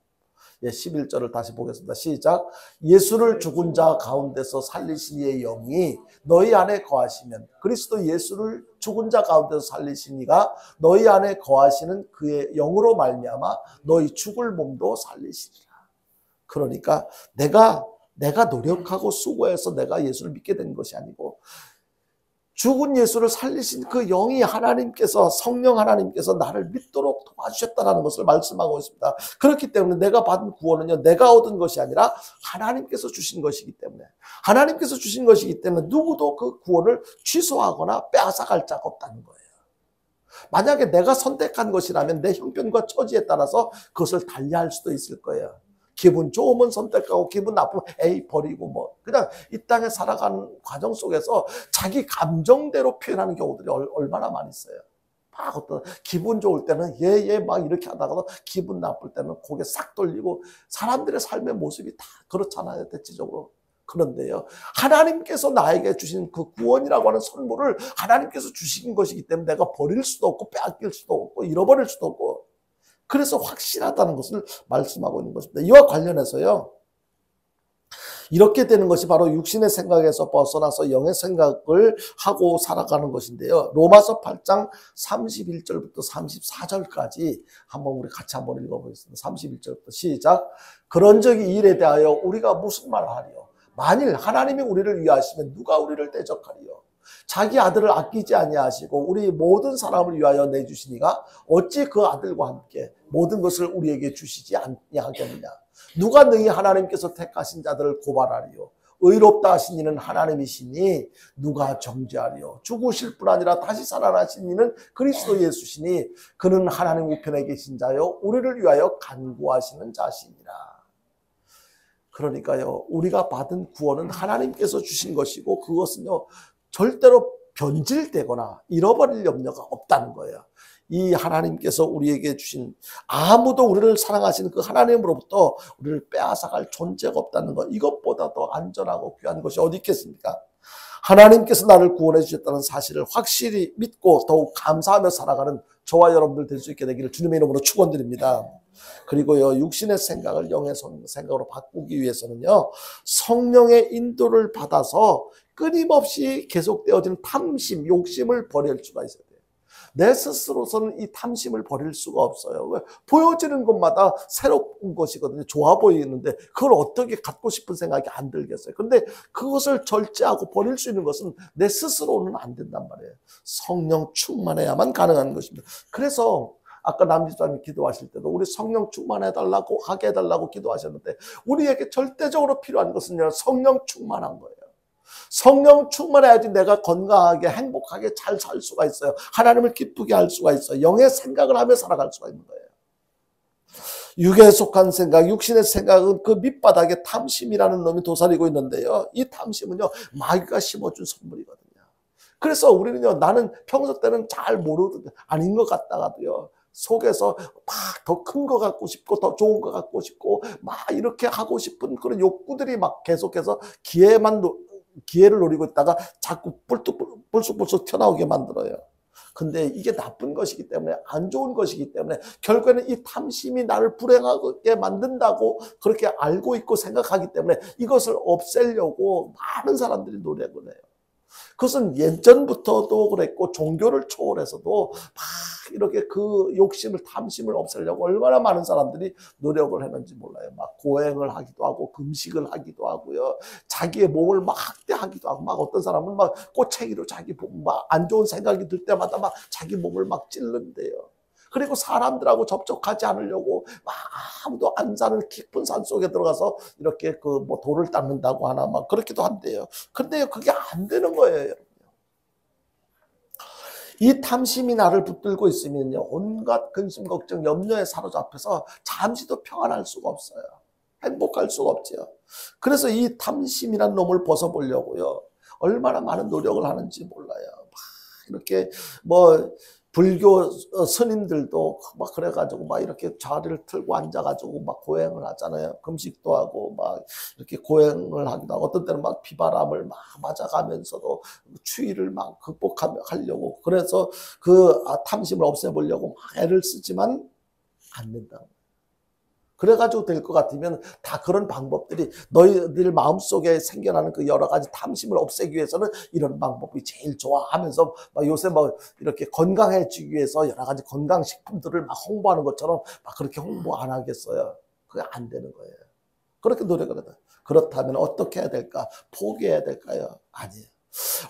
11절을 다시 보겠습니다. 시작. 예수를 죽은 자 가운데서 살리신 이의 영이 너희 안에 거하시면, 그리스도 예수를 죽은 자 가운데서 살리신 이가 너희 안에 거하시는 그의 영으로 말미암아 너희 죽을 몸도 살리시리라. 그러니까 내가 노력하고 수고해서 내가 예수를 믿게 된 것이 아니고 죽은 예수를 살리신 그 영이 성령 하나님께서 나를 믿도록 도와주셨다는 것을 말씀하고 있습니다. 그렇기 때문에 내가 받은 구원은요, 내가 얻은 것이 아니라 하나님께서 주신 것이기 때문에, 누구도 그 구원을 취소하거나 빼앗아갈 자가 없다는 거예요. 만약에 내가 선택한 것이라면 내 형편과 처지에 따라서 그것을 달리할 수도 있을 거예요. 기분 좋으면 선택하고 기분 나쁘면 버리고 그냥 이 땅에 살아가는 과정 속에서 자기 감정대로 표현하는 경우들이 얼마나 많이 있어요. 막 어떤 기분 좋을 때는 막 이렇게 하다가도 기분 나쁠 때는 고개 싹 돌리고, 사람들의 삶의 모습이 다 그렇잖아요, 대체적으로. 그런데요, 하나님께서 나에게 주신 그 구원이라고 하는 선물을 하나님께서 주신 것이기 때문에 내가 버릴 수도 없고 빼앗길 수도 없고 잃어버릴 수도 없고, 그래서 확실하다는 것을 말씀하고 있는 것입니다. 이와 관련해서요, 이렇게 되는 것이 바로 육신의 생각에서 벗어나서 영의 생각을 하고 살아가는 것인데요. 로마서 8장 31절부터 34절까지 우리 같이 한번 읽어보겠습니다. 31절부터 시작. 그런즉 이 일에 대하여 우리가 무슨 말을 하리요? 만일 하나님이 우리를 위하시면 누가 우리를 대적하리요? 자기 아들을 아끼지 아니하시고 우리 모든 사람을 위하여 내주시니가 어찌 그 아들과 함께 모든 것을 우리에게 주시지 아니하겠느냐? 누가 너희 하나님께서 택하신 자들을 고발하리요? 의롭다 하신 이는 하나님이시니 누가 정죄하리요? 죽으실 뿐 아니라 다시 살아나신 이는 그리스도 예수시니 그는 하나님 우편에 계신 자요 우리를 위하여 간구하시는 자시니라. 그러니까요, 우리가 받은 구원은 하나님께서 주신 것이고, 그것은요 절대로 변질되거나 잃어버릴 염려가 없다는 거예요. 이 하나님께서 우리에게 주신, 아무도 우리를 사랑하시는 그 하나님으로부터 우리를 빼앗아갈 존재가 없다는 것, 이것보다 더 안전하고 귀한 것이 어디 있겠습니까? 하나님께서 나를 구원해 주셨다는 사실을 확실히 믿고 더욱 감사하며 살아가는 저와 여러분들 될 수 있게 되기를 주님의 이름으로 축원드립니다. 그리고요, 육신의 생각을 영의 생각으로 바꾸기 위해서는요, 성령의 인도를 받아서 끊임없이 계속되어지는 탐심, 욕심을 버릴 수가 있어야 돼요. 내 스스로서는 이 탐심을 버릴 수가 없어요. 왜? 보여지는 것마다 새로운 것이거든요. 좋아 보이는데 그걸 어떻게 갖고 싶은 생각이 안 들겠어요. 그런데 그것을 절제하고 버릴 수 있는 것은 내 스스로는 안 된단 말이에요. 성령 충만해야만 가능한 것입니다. 그래서 아까 남집사님 기도하실 때도 우리 성령 충만해달라고, 하게 해달라고 기도하셨는데, 우리에게 절대적으로 필요한 것은요, 성령 충만한 거예요. 성령 충만해야지 내가 건강하게 행복하게 잘 살 수가 있어요. 하나님을 기쁘게 할 수가 있어요. 영의 생각을 하며 살아갈 수가 있는 거예요. 육에 속한 생각, 육신의 생각은 그 밑바닥에 탐심이라는 놈이 도사리고 있는데요, 이 탐심은요 마귀가 심어준 선물이거든요. 그래서 우리는요, 나는 평소 때는 잘 모르거든요. 아닌 것 같다가도요, 속에서 막 더 큰 거 갖고 싶고 더 좋은 거 갖고 싶고 막 이렇게 하고 싶은 그런 욕구들이 막 계속해서 기회를 노리고 있다가 자꾸 불쑥불쑥 튀어나오게 만들어요. 근데 이게 나쁜 것이기 때문에, 안 좋은 것이기 때문에 결국에는 이 탐심이 나를 불행하게 만든다고 그렇게 알고 있고 생각하기 때문에 이것을 없애려고 많은 사람들이 노력을 해요. 그것은 예전부터도 그랬고 종교를 초월해서도 막 이렇게 그 욕심을, 탐심을 없애려고 얼마나 많은 사람들이 노력을 했는지 몰라요. 막 고행을 하기도 하고 금식을 하기도 하고요, 자기의 몸을 막 학대하기도 하고, 막 어떤 사람은 막 꼬챙이로 자기 막 안 좋은 생각이 들 때마다 막 자기 몸을 막 찔른대요. 그리고 사람들하고 접촉하지 않으려고 막 아무도 안 사는 깊은 산 속에 들어가서 이렇게 돌을 닦는다고 하나 막 그렇기도 한대요. 근데 그게 안 되는 거예요, 여러분. 이 탐심이 나를 붙들고 있으면요, 온갖 근심, 걱정, 염려에 사로잡혀서 잠시도 평안할 수가 없어요. 행복할 수가 없죠. 그래서 이 탐심이라는 놈을 벗어보려고요, 얼마나 많은 노력을 하는지 몰라요. 막 이렇게 뭐 불교 스님들도 막 그래가지고 막 이렇게 자리를 틀고 앉아가지고 막 고행을 하잖아요. 금식도 하고 막 이렇게 고행을 하기도 하고 어떤 때는 막 비바람을 막 맞아가면서도 추위를 막 극복하려고 그래서 그 탐심을 없애보려고 막 애를 쓰지만 안 된다. 그래가지고 될 것 같으면 다 그런 방법들이 너희들 마음속에 생겨나는 그 여러 가지 탐심을 없애기 위해서는 이런 방법이 제일 좋아 하면서 막 요새 뭐 이렇게 건강해지기 위해서 여러 가지 건강식품들을 막 홍보하는 것처럼 막 그렇게 홍보 안 하겠어요. 그게 안 되는 거예요. 그렇게 노력을 해요. 그렇다면 어떻게 해야 될까? 포기해야 될까요? 아니에요.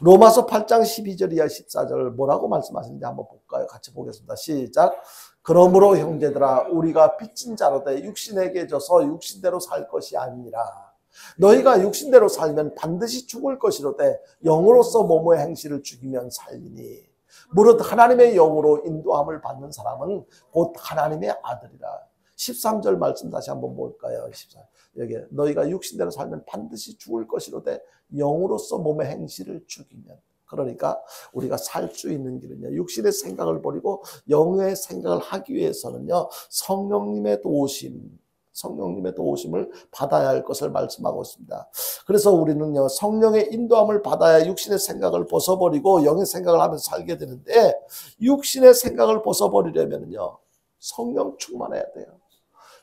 로마서 8장 12절 이하 14절 뭐라고 말씀하시는지 한번 볼까요? 같이 보겠습니다. 시작. 그러므로 형제들아 우리가 빚진 자로되 육신에게 져서 육신대로 살 것이 아니라 너희가 육신대로 살면 반드시 죽을 것이로되 영으로서 몸의 행실을 죽이면 살리니 무릇 하나님의 영으로 인도함을 받는 사람은 곧 하나님의 아들이라. 13절 말씀 다시 한번 볼까요? 14. 여기 너희가 육신대로 살면 반드시 죽을 것이로되 영으로서 몸의 행실을 죽이면. 그러니까 우리가 살 수 있는 길은요, 육신의 생각을 버리고 영의 생각을 하기 위해서는요, 성령님의 도우심을 받아야 할 것을 말씀하고 있습니다. 그래서 우리는요, 성령의 인도함을 받아야 육신의 생각을 벗어버리고 영의 생각을 하면서 살게 되는데, 육신의 생각을 벗어버리려면요, 성령 충만해야 돼요.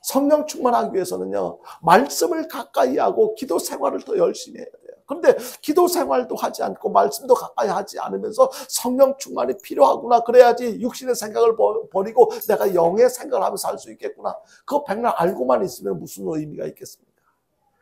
성령 충만하기 위해서는요, 말씀을 가까이 하고 기도 생활을 더 열심히 해야 돼요. 그런데 기도 생활도 하지 않고 말씀도 가까이 하지 않으면서 성령 충만이 필요하구나. 그래야지 육신의 생각을 버리고 내가 영의 생각을 하면서 살 수 있겠구나. 그거 백날 알고만 있으면 무슨 의미가 있겠습니까?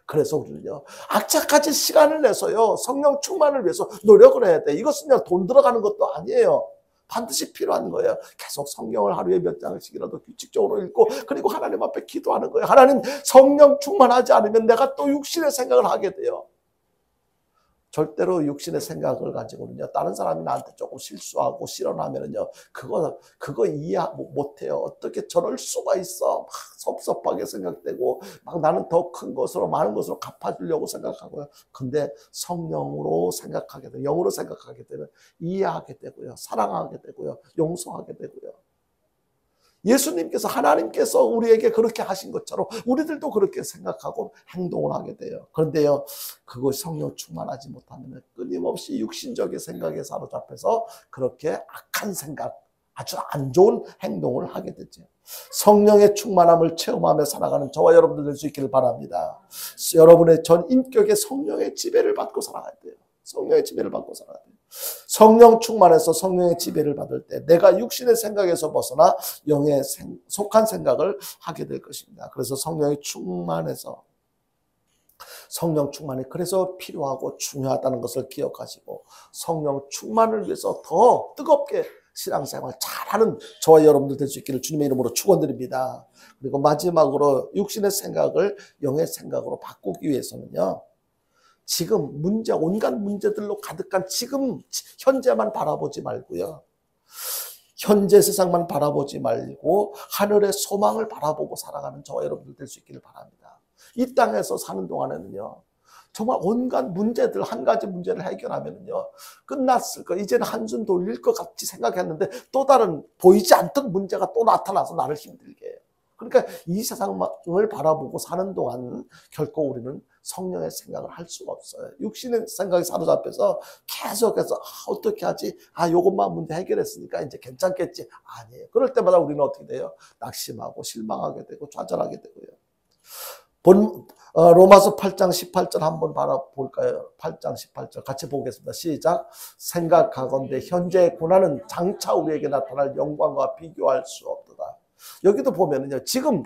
그래서 우리는요, 악착같이 시간을 내서요, 성령 충만을 위해서 노력을 해야 돼. 이것은요, 돈 들어가는 것도 아니에요. 반드시 필요한 거예요. 계속 성경을 하루에 몇 장씩이라도 규칙적으로 읽고 그리고 하나님 앞에 기도하는 거예요. 하나님, 성령 충만하지 않으면 내가 또 육신의 생각을 하게 돼요. 절대로 육신의 생각을 가지고는요, 다른 사람이 나한테 조금 실수하고 실언하면은요, 그거 이해 못해요. 어떻게 저럴 수가 있어. 막 섭섭하게 생각되고, 막 나는 더 큰 것으로, 많은 것으로 갚아주려고 생각하고요. 근데 성령으로 생각하게 되면, 영으로 생각하게 되면 이해하게 되고요. 사랑하게 되고요. 용서하게 되고요. 예수님께서 하나님께서 우리에게 그렇게 하신 것처럼 우리들도 그렇게 생각하고 행동을 하게 돼요. 그런데요, 그것이 성령 충만하지 못하면 끊임없이 육신적인 생각에 사로잡혀서 그렇게 악한 생각, 아주 안 좋은 행동을 하게 되죠. 성령의 충만함을 체험하며 살아가는 저와 여러분들 될 수 있기를 바랍니다. 여러분의 전 인격의 성령의 지배를 받고 살아가야 돼요. 성령의 지배를 받고 살아가야 돼요. 성령 충만해서 성령의 지배를 받을 때 내가 육신의 생각에서 벗어나 영에 속한 생각을 하게 될 것입니다. 그래서 성령이 충만해서 성령 충만이 그래서 필요하고 중요하다는 것을 기억하시고 성령 충만을 위해서 더 뜨겁게 신앙생활 잘하는 저와 여러분들 될 수 있기를 주님의 이름으로 축원드립니다. 그리고 마지막으로 육신의 생각을 영의 생각으로 바꾸기 위해서는요, 지금 온갖 문제들로 가득한 지금 현재만 바라보지 말고요, 현재 세상만 바라보지 말고 하늘의 소망을 바라보고 살아가는 저와 여러분들 될 수 있기를 바랍니다. 이 땅에서 사는 동안에는요, 정말 온갖 문제들, 한 가지 문제를 해결하면요, 끝났을 거, 이제는 한숨 돌릴 것 같이 생각했는데 또 다른 보이지 않던 문제가 또 나타나서 나를 힘들게 해요. 그러니까 이 세상을 바라보고 사는 동안 결코 우리는 성령의 생각을 할 수가 없어요. 육신의 생각이 사로잡혀서 계속해서 어떻게 하지? 요것만 문제 해결했으니까 이제 괜찮겠지. 아니에요. 그럴 때마다 우리는 어떻게 돼요? 낙심하고 실망하게 되고 좌절하게 되고요. 로마서 8장 18절 한번 볼까요? 8장 18절 같이 보겠습니다. 시작. 생각하건대 현재의 고난은 장차 우리에게 나타날 영광과 비교할 수 없도다. 여기도 보면은요, 지금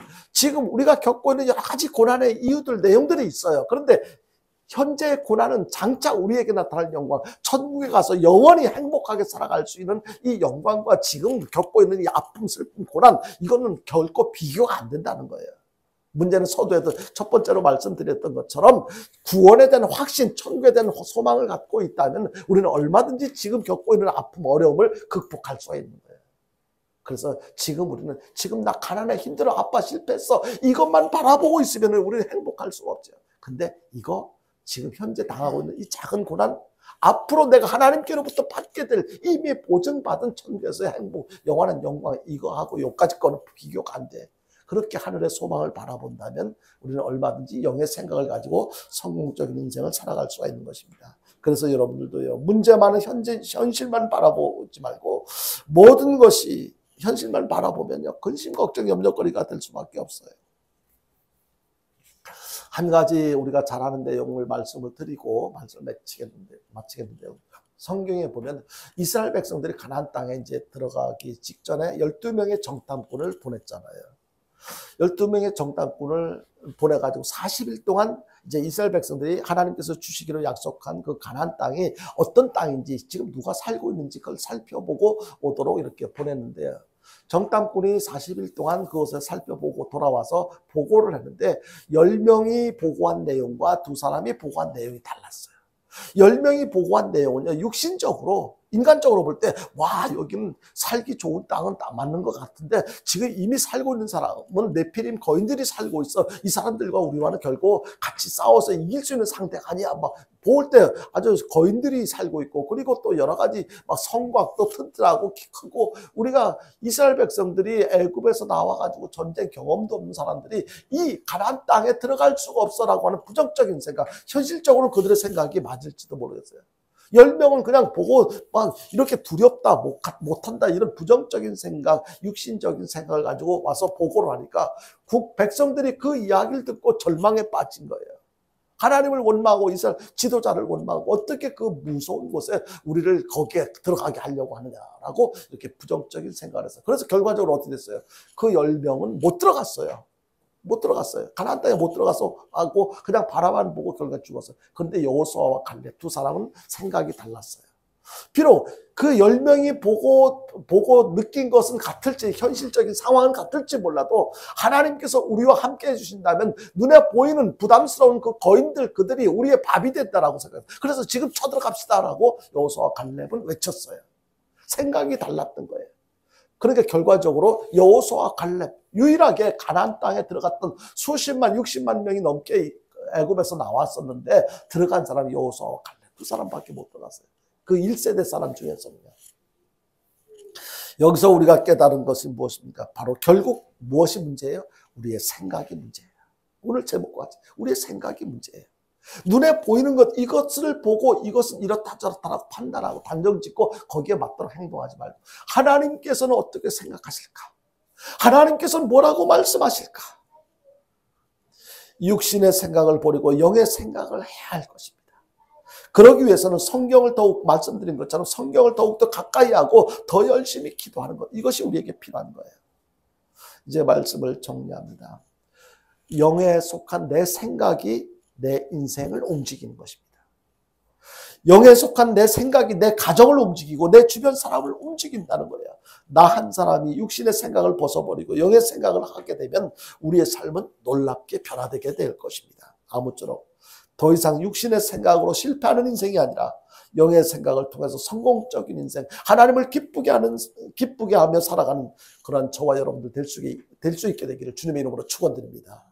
우리가 겪고 있는 여러 가지 고난의 이유들, 내용들이 있어요. 그런데 현재의 고난은 장차 우리에게 나타날 영광, 천국에 가서 영원히 행복하게 살아갈 수 있는 이 영광과 지금 겪고 있는 이 아픔, 슬픔, 고난, 이거는 결코 비교가 안 된다는 거예요. 문제는 서두에도 첫 번째로 말씀드렸던 것처럼 구원에 대한 확신, 천국에 대한 소망을 갖고 있다면 우리는 얼마든지 지금 겪고 있는 아픔, 어려움을 극복할 수가 있는 거예요. 그래서 우리는 나 가난해, 힘들어, 아빠 실패했어, 이것만 바라보고 있으면 우리는 행복할 수가 없죠. 근데 이거 지금 현재 당하고 있는 이 작은 고난, 앞으로 내가 하나님께로부터 받게 될 이미 보증받은 천국에서의 행복, 영원한 영광, 이거하고 요까지 거는 비교가 안 돼. 그렇게 하늘의 소망을 바라본다면 우리는 얼마든지 영의 생각을 가지고 성공적인 인생을 살아갈 수가 있는 것입니다. 그래서 여러분들도요, 문제 많은 현실만 바라보지 말고 모든 것이 현실만 바라보면요, 근심, 걱정, 염려거리가 될 수밖에 없어요. 한 가지 우리가 잘 아는 내용을 말씀을 드리고 말씀을 마치겠는데요. 성경에 보면 이스라엘 백성들이 가나안 땅에 이제 들어가기 직전에 12명의 정탐꾼을 보냈잖아요. 12명의 정탐꾼을 보내가지고 40일 동안 이제 이스라엘 백성들이 하나님께서 주시기로 약속한 그 가나안 땅이 어떤 땅인지, 지금 누가 살고 있는지 그걸 살펴보고 오도록 이렇게 보냈는데요. 정탐꾼이 40일 동안 그것을 살펴보고 돌아와서 보고를 했는데 10명이 보고한 내용과 두 사람이 보고한 내용이 달랐어요. 10명이 보고한 내용은요, 육신적으로, 인간적으로 볼 때, 와, 여기는 살기 좋은 땅은 딱 맞는 것 같은데, 지금 이미 살고 있는 사람은 네피림 거인들이 살고 있어. 이 사람들과 우리와는 결국 같이 싸워서 이길 수 있는 상대가 아니야. 막, 볼 때 아주 거인들이 살고 있고, 그리고 또 여러 가지 막 성곽도 튼튼하고 키 크고, 우리가 이스라엘 백성들이 애굽에서 나와가지고 전쟁 경험도 없는 사람들이 이 가나안 땅에 들어갈 수가 없어라고 하는 부정적인 생각, 현실적으로 그들의 생각이 맞을지도 모르겠어요. 10명은 그냥 보고 막 이렇게 두렵다, 못한다 이런 부정적인 생각, 육신적인 생각을 가지고 와서 보고를 하니까 백성들이 그 이야기를 듣고 절망에 빠진 거예요. 하나님을 원망하고 이스라엘 지도자를 원망하고 어떻게 그 무서운 곳에 우리를 거기에 들어가게 하려고 하느냐라고 이렇게 부정적인 생각을 했어요. 그래서 결과적으로 어떻게 됐어요? 그 10명은 못 들어갔어요. 못 들어갔어요. 가나안 땅에 못 들어가서 하고 그냥 바라만 보고 결과 죽었어요. 그런데 여호수아와 갈렙 두 사람은 생각이 달랐어요. 비록 그 10명이 보고 느낀 것은 같을지, 현실적인 상황은 같을지 몰라도 하나님께서 우리와 함께 해주신다면 눈에 보이는 부담스러운 그 거인들, 그들이 우리의 밥이 됐다라고 생각해요. 그래서 지금 쳐들어갑시다라고 여호수아와 갈렙은 외쳤어요. 생각이 달랐던 거예요. 그러니까 결과적으로 여호수아와 갈렙, 유일하게 가나안 땅에 들어갔던 수십만, 60만 명이 넘게 애굽에서 나왔었는데 들어간 사람이 여호수아와 갈렙 두 사람밖에 못 들어갔어요. 그 1세대 사람 중에서는요. 여기서 우리가 깨달은 것이 무엇입니까? 바로 결국 무엇이 문제예요? 우리의 생각이 문제예요. 오늘 제목과 같이 우리의 생각이 문제예요. 눈에 보이는 것, 이것을 보고 이것은 이렇다 저렇다라고 판단하고 단정 짓고 거기에 맞도록 행동하지 말고 하나님께서는 어떻게 생각하실까? 하나님께서는 뭐라고 말씀하실까? 육신의 생각을 버리고 영의 생각을 해야 할 것입니다. 그러기 위해서는 성경을 더욱 말씀드린 것처럼 성경을 더욱더 가까이 하고 더 열심히 기도하는 것, 이것이 우리에게 필요한 거예요. 이제 말씀을 정리합니다. 영에 속한 내 생각이 내 인생을 움직이는 것입니다. 영에 속한 내 생각이 내 가정을 움직이고 내 주변 사람을 움직인다는 거예요. 나 한 사람이 육신의 생각을 벗어버리고 영의 생각을 하게 되면 우리의 삶은 놀랍게 변화되게 될 것입니다. 아무쪼록 더 이상 육신의 생각으로 실패하는 인생이 아니라 영의 생각을 통해서 성공적인 인생, 하나님을 기쁘게 하며 살아가는 그런 저와 여러분들 될 수 있게 되기를 주님의 이름으로 축원드립니다.